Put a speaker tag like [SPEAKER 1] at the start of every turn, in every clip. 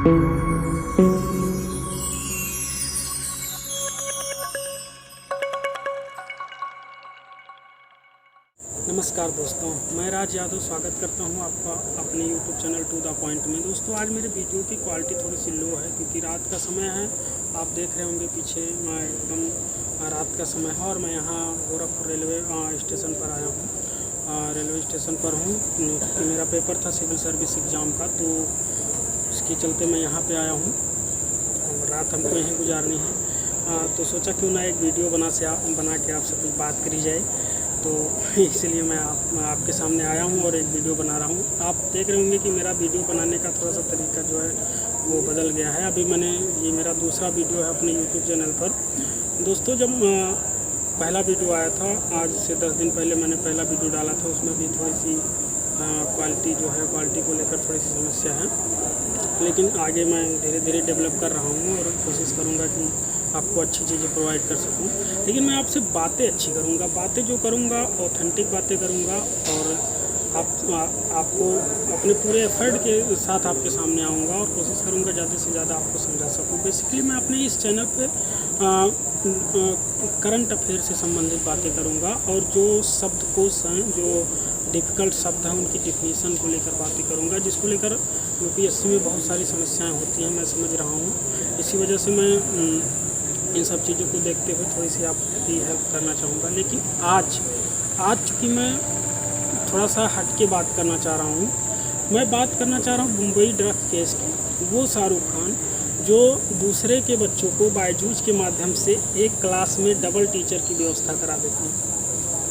[SPEAKER 1] नमस्कार दोस्तों, मैं राज यादव स्वागत करता हूं आपका अपने YouTube channel to the point में। दोस्तों, आज मेरे वीडियो की क्वालिटी थोड़ी सी लो है क्योंकि रात का समय है। आप देख रहे होंगे पीछे, मैं एकदम रात का समय है और मैं यहाँ गोरखपुर रेलवे स्टेशन पर आया हूँ। रेलवे स्टेशन पर हूँ क्योंकि मेरा पेपर था सिविल सर्विस एग्ज़ाम का, तो उसके चलते मैं यहाँ पर आया हूँ और रात हमको यहीं गुजारनी है। तो सोचा क्यों ना एक वीडियो बना के आपसे कुछ बात करी जाए, तो इसलिए मैं आपके सामने आया हूँ और एक वीडियो बना रहा हूँ। आप देख रहे होंगे कि मेरा वीडियो बनाने का थोड़ा सा तरीका जो है वो बदल गया है। अभी ये मेरा दूसरा वीडियो है अपने YouTube चैनल पर। दोस्तों, जब पहला वीडियो आया था, आज से 10 दिन पहले मैंने पहला वीडियो डाला था, उसमें भी थोड़ी सी क्वालिटी को लेकर थोड़ी सी समस्या है, लेकिन आगे मैं धीरे धीरे डेवलप कर रहा हूँ और कोशिश करूँगा कि आपको अच्छी चीज़ें प्रोवाइड कर सकूं। लेकिन मैं आपसे बातें अच्छी करूंगा, बातें जो करूंगा ऑथेंटिक बातें करूंगा और आपको अपने पूरे एफर्ट के साथ आपके सामने आऊंगा और कोशिश करूंगा ज़्यादा से ज़्यादा आपको समझा सकूं। बेसिकली मैं अपने इस चैनल पे करंट अफेयर से संबंधित बातें करूंगा और जो शब्दकोश हैं, जो डिफ़िकल्ट शब्द हैं, उनकी डिफिनीसन को लेकर बातें करूंगा, जिसको लेकर यूपीएससी में बहुत सारी समस्याएं होती हैं, मैं समझ रहा हूँ। इसी वजह से मैं इन सब चीज़ों को देखते हुए थोड़ी सी आपकी हेल्प करना चाहूँगा। लेकिन आज चूँकि मैं थोड़ा सा हट के बात करना चाह रहा हूँ, मैं बात करना चाह रहा हूँ मुंबई ड्रग्स केस की। वो शाहरुख खान जो दूसरे के बच्चों को बायजूज के माध्यम से एक क्लास में डबल टीचर की व्यवस्था करा देते हैं।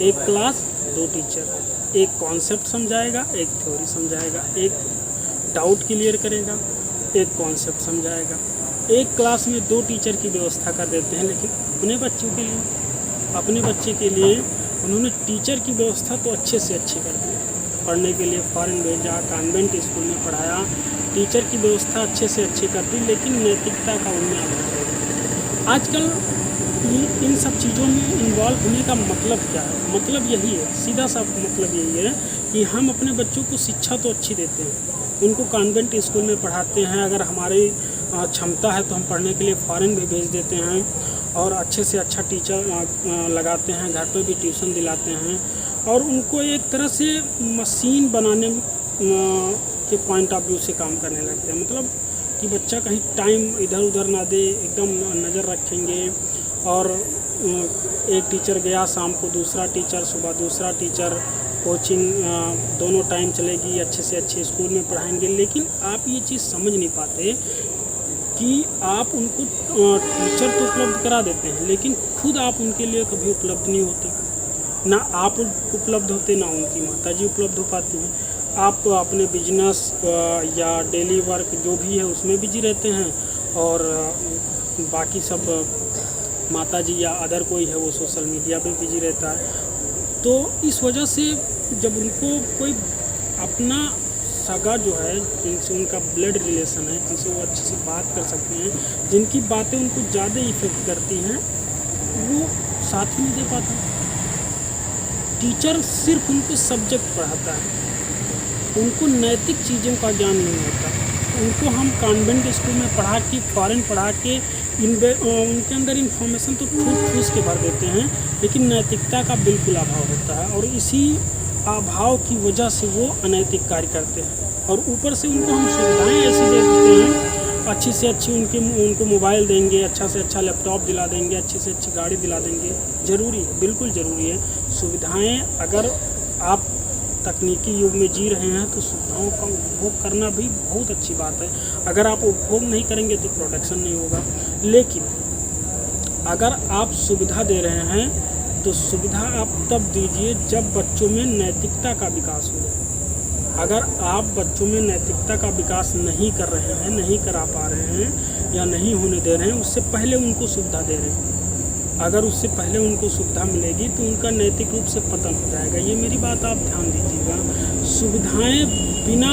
[SPEAKER 1] एक क्लास 2 टीचर, एक कॉन्सेप्ट समझाएगा, एक थ्योरी समझाएगा, एक डाउट क्लियर करेगा, एक कॉन्सेप्ट समझाएगा। एक क्लास में 2 टीचर की व्यवस्था कर देते हैं, लेकिन अपने बच्चे के लिए उन्होंने टीचर की व्यवस्था तो अच्छे से अच्छी कर दी। पढ़ने के लिए फॉरेन भेजा, कॉन्वेंट स्कूल में पढ़ाया, टीचर की व्यवस्था अच्छे से अच्छी कर दी, लेकिन नैतिकता का उनमें अभाव है। आजकल इन सब चीज़ों में इन्वॉल्व होने का मतलब क्या है? मतलब यही है, सीधा सा मतलब यही है कि हम अपने बच्चों को शिक्षा तो अच्छी देते हैं, उनको कॉन्वेंट स्कूल में पढ़ाते हैं, अगर हमारी क्षमता है तो हम पढ़ने के लिए फ़ॉरेन भी भेज देते हैं और अच्छे से अच्छा टीचर लगाते हैं, घर पे भी ट्यूशन दिलाते हैं और उनको एक तरह से मशीन बनाने के पॉइंट ऑफ व्यू से काम करने लगते हैं। मतलब कि बच्चा कहीं टाइम इधर उधर ना दे, एकदम नज़र रखेंगे। और एक टीचर गया, शाम को दूसरा टीचर, सुबह दूसरा टीचर, कोचिंग दोनों टाइम चलेगी, अच्छे से अच्छे स्कूल में पढ़ाएंगे। लेकिन आप ये चीज़ समझ नहीं पाते कि आप उनको टीचर तो उपलब्ध करा देते हैं, लेकिन खुद आप उनके लिए कभी उपलब्ध नहीं होते। ना आप उपलब्ध होते, ना उनकी माताजी उपलब्ध हो पाती हैं। आप अपने बिजनेस या डेली वर्क जो भी है उसमें बिजी रहते हैं और बाकी सब माताजी या अदर कोई है वो सोशल मीडिया पे बिजी रहता है। तो इस वजह से जब उनको कोई अपना सगा जो है, जिनसे उनका ब्लड रिलेशन है, जिनसे वो अच्छे से बात कर सकते हैं, जिनकी बातें उनको ज़्यादा इफेक्ट करती हैं, वो साथ ही नहीं दे पाता। टीचर सिर्फ उनको सब्जेक्ट पढ़ाता है, उनको नैतिक चीज़ों का ज्ञान नहीं होता। उनको हम कॉन्वेंट स्कूल में पढ़ा के, फॉरेन पढ़ा के उनके अंदर इन्फॉर्मेशन तो ठूस के भर देते हैं, लेकिन नैतिकता का बिल्कुल अभाव होता है और इसी अभाव की वजह से वो अनैतिक कार्य करते हैं। और ऊपर से उनको हम सुविधाएं ऐसी दे देते हैं, अच्छी से अच्छी उनको मोबाइल देंगे, अच्छा से अच्छा लैपटॉप दिला देंगे, अच्छी से अच्छी गाड़ी दिला देंगे। ज़रूरी है, बिल्कुल ज़रूरी है सुविधाएं। अगर आप तकनीकी युग में जी रहे हैं तो सुविधाओं का उपभोग करना भी बहुत अच्छी बात है। अगर आप उपभोग नहीं करेंगे तो प्रोडक्शन नहीं होगा। लेकिन अगर आप सुविधा दे रहे हैं तो सुविधा आप तब दीजिए जब बच्चों में नैतिकता का विकास हो। अगर आप बच्चों में नैतिकता का विकास नहीं कर रहे हैं, नहीं करा पा रहे हैं या नहीं होने दे रहे हैं, उससे पहले उनको सुविधा दे रहे हैं। अगर उससे पहले उनको सुविधा मिलेगी तो उनका नैतिक रूप से पतन हो जाएगा। ये मेरी बात आप ध्यान दीजिएगा। सुविधाएं बिना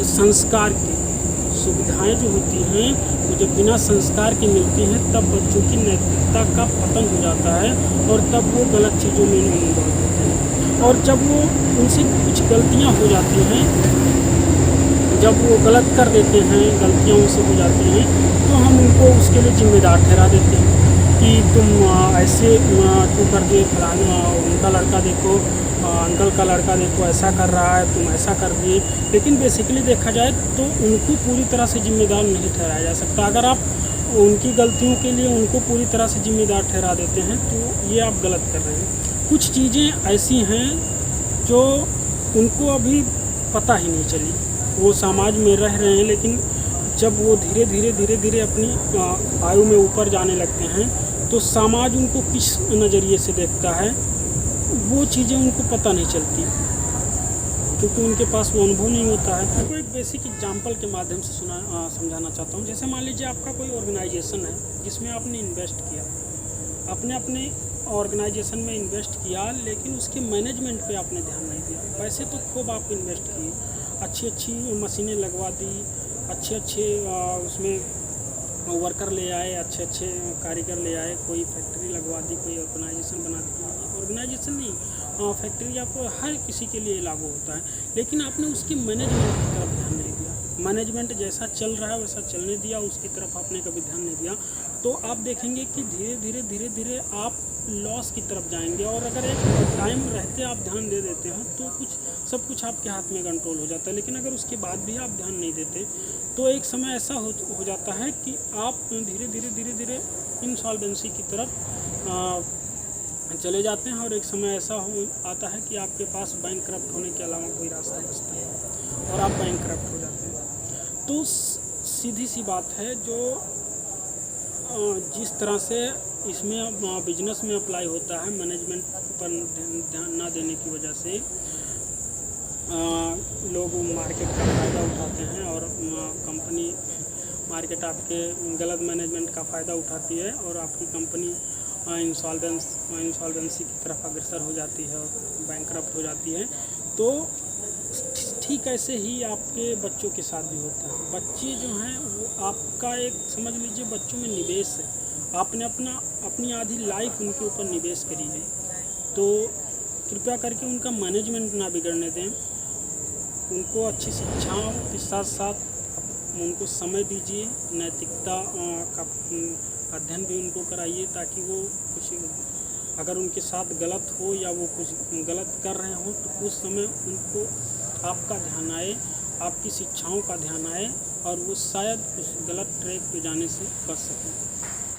[SPEAKER 1] संस्कार के, सुविधाएं जो होती हैं वो जब बिना संस्कार की मिलती हैं तब बच्चों की नैतिकता का पतन हो जाता है और तब वो गलत चीज़ों में इन्वॉल्व होते हैं। और जब वो उनसे कुछ गलतियां हो जाती हैं, जब वो गलत कर देते हैं, गलतियाँ उनसे हो जाती हैं, तो हम उनको उसके लिए ज़िम्मेदार ठहरा देते हैं कि तुम ऐसे क्यों कर दिए, फलाना उनका लड़का देखो, अंकल का लड़का देखो ऐसा कर रहा है, तुम ऐसा कर दिए। लेकिन बेसिकली देखा जाए तो उनको पूरी तरह से ज़िम्मेदार नहीं ठहराया जा सकता। अगर आप उनकी गलतियों के लिए उनको पूरी तरह से ज़िम्मेदार ठहरा देते हैं तो ये आप गलत कर रहे हैं। कुछ चीज़ें ऐसी हैं जो उनको अभी पता ही नहीं चली, वो समाज में रह रहे हैं, लेकिन जब वो धीरे धीरे अपनी आयु में ऊपर जाने लगते हैं तो समाज उनको किस नज़रिए से देखता है वो चीज़ें उनको पता नहीं चलती, क्योंकि उनके पास वो अनुभव नहीं होता है। आपको एक बेसिक एग्जांपल के माध्यम से समझाना चाहता हूँ। जैसे मान लीजिए आपका कोई ऑर्गेनाइजेशन है जिसमें आपने इन्वेस्ट किया, आपने अपने ऑर्गेनाइजेशन में इन्वेस्ट किया, लेकिन उसके मैनेजमेंट पे आपने ध्यान नहीं दिया। पैसे तो खूब आप इन्वेस्ट किए, अच्छी मशीनें लगवा दी, अच्छे उसमें वर्कर ले आए, अच्छे कारीगर ले आए, कोई फैक्ट्री लगवा दी, कोई ऑर्गेनाइजेशन बना दी। ऑर्गेनाइजेशन नहीं, फैक्ट्री आपको हर किसी के लिए लागू होता है, लेकिन आपने उसकी मैनेजमेंट की तरफ ध्यान नहीं दिया। मैनेजमेंट जैसा चल रहा है वैसा चलने दिया, उसकी तरफ आपने कभी ध्यान नहीं दिया, तो आप देखेंगे कि धीरे धीरे आप लॉस की तरफ जाएंगे। और अगर एक टाइम रहते आप ध्यान दे देते हैं तो सब कुछ आपके हाथ में कंट्रोल हो जाता है। लेकिन अगर उसके बाद भी आप ध्यान नहीं देते तो एक समय ऐसा हो जाता है कि आप धीरे धीरे इंसॉल्वेंसी की तरफ चले जाते हैं, और एक समय ऐसा आता है कि आपके पास बैंकक्रप्ट होने के अलावा कोई रास्ता बचता है और आप बैंकक्रप्ट हो जाते हैं। तो सीधी सी बात है, जो जिस तरह से इसमें बिजनेस में अप्लाई होता है, मैनेजमेंट पर ध्यान ना देने की वजह से लोग मार्केट का फ़ायदा उठाते हैं, और कंपनी मार्केट आपके गलत मैनेजमेंट का फ़ायदा उठाती है और आपकी कंपनी इंसॉल्वेंसी की तरफ अग्रसर हो जाती है और बैंकक्रप्ट हो जाती है। तो ठीक ऐसे ही आपके बच्चों के साथ भी होता है। बच्चे जो हैं वो आपका एक समझ लीजिए बच्चों में निवेश है, आपने अपनी आधी लाइफ उनके ऊपर निवेश करी है, तो कृपया करके उनका मैनेजमेंट ना बिगड़ने दें। उनको अच्छी शिक्षाओं के साथ साथ उनको समय दीजिए, नैतिकता का अध्ययन भी उनको कराइए, ताकि वो कुछ अगर उनके साथ गलत हो या वो कुछ गलत कर रहे हो तो उस समय उनको आपका ध्यान आए, आपकी शिक्षाओं का ध्यान आए, और वो शायद उस गलत ट्रैक पे जाने से बच सकें।